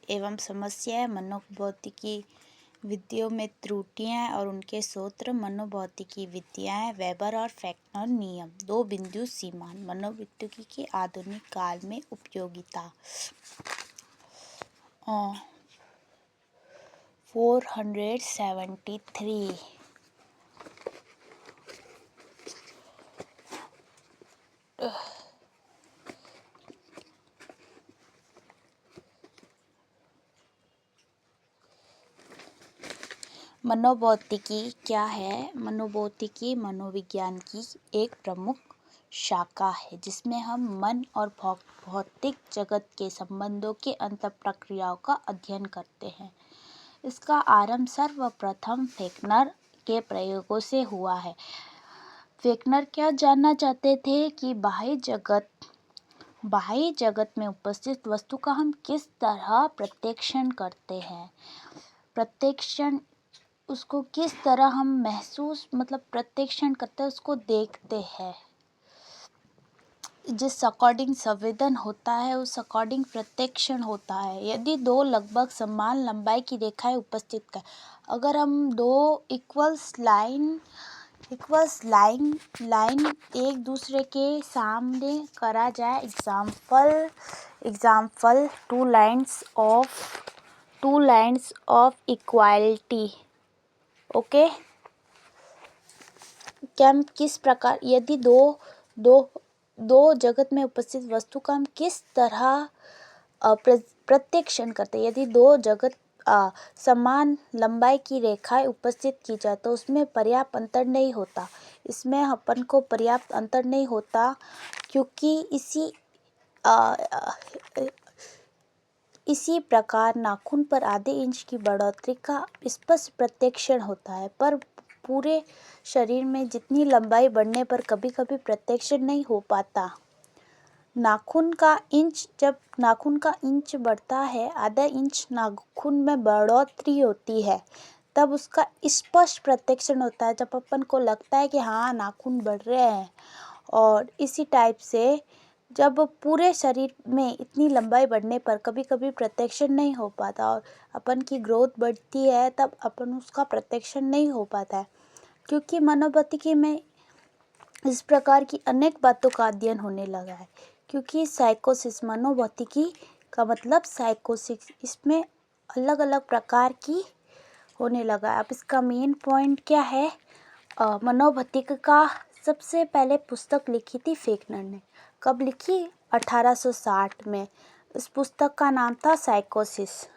एवं समस्याएं, मनोभौतिकी विधियों में त्रुटियां और उनके सूत्र। मनोभौतिकी विधियां, वेबर और फैक्टर नियम। दो बिंदु सीमांत। मनोभौतिकी की आधुनिक काल में उपयोगिता। 473। मनोभौतिकी क्या है? मनोभौतिकी मनोविज्ञान की एक प्रमुख शाखा है जिसमें हम मन और भौतिक जगत के संबंधों के अंतःप्रक्रियाओं का अध्ययन करते हैं। इसका आरंभ सर्वप्रथम फेक्नर के प्रयोगों से हुआ है। फेक्नर क्या जानना चाहते थे कि बाह्य जगत में उपस्थित वस्तु का हम किस तरह प्रत्यक्षण करते हैं। प्रत्यक्षण उसको किस तरह हम महसूस प्रत्यक्षण करते हैं, उसको देखते हैं। जिस अकॉर्डिंग संवेदन होता है उस अकॉर्डिंग प्रत्यक्षण होता है। यदि दो लगभग समान लंबाई की रेखाएं उपस्थित कर, अगर हम दो इक्वल्स लाइन एक दूसरे के सामने करा जाए, example two lines of equality. Okay, क्या हम किस प्रकार, यदि दो जगत में उपस्थित वस्तु का हम किस तरह प्रत्यक्षण करते हैं। यदि दो जगत समान लंबाई की रेखाएं उपस्थित की जाए तो उसमें पर्याप्त अंतर नहीं होता। इसमें अपन को पर्याप्त अंतर नहीं होता क्योंकि इसी प्रकार नाखून पर आधे इंच की बढ़ोतरी का स्पष्ट प्रत्यक्षण होता है, पर पूरे शरीर में जितनी लंबाई बढ़ने पर कभी कभी प्रत्यक्षण नहीं हो पाता। जब नाखून का इंच बढ़ता है, आधा इंच नाखून में बढ़ोतरी होती है, तब उसका स्पष्ट प्रत्यक्षण होता है, जब अपन को लगता है कि हाँ नाखून बढ़ रहे हैं। और इसी टाइप से जब पूरे शरीर में इतनी लंबाई बढ़ने पर कभी कभी प्रत्यक्षण नहीं हो पाता और अपन की ग्रोथ बढ़ती है, तब अपन उसका प्रत्यक्षण नहीं हो पाता है। क्योंकि मनोभौतिकी में इस प्रकार की अनेक बातों का अध्ययन होने लगा है। क्योंकि साइकोसिस, मनोभौतिकी का मतलब साइकोसिस, इसमें अलग अलग प्रकार की होने लगा है। अब इसका मेन पॉइंट क्या है? मनोभौतिकी का सबसे पहले पुस्तक लिखी थी फेक्नर ने। कब लिखी? 1860 में। इस पुस्तक का नाम था साइकोसिस।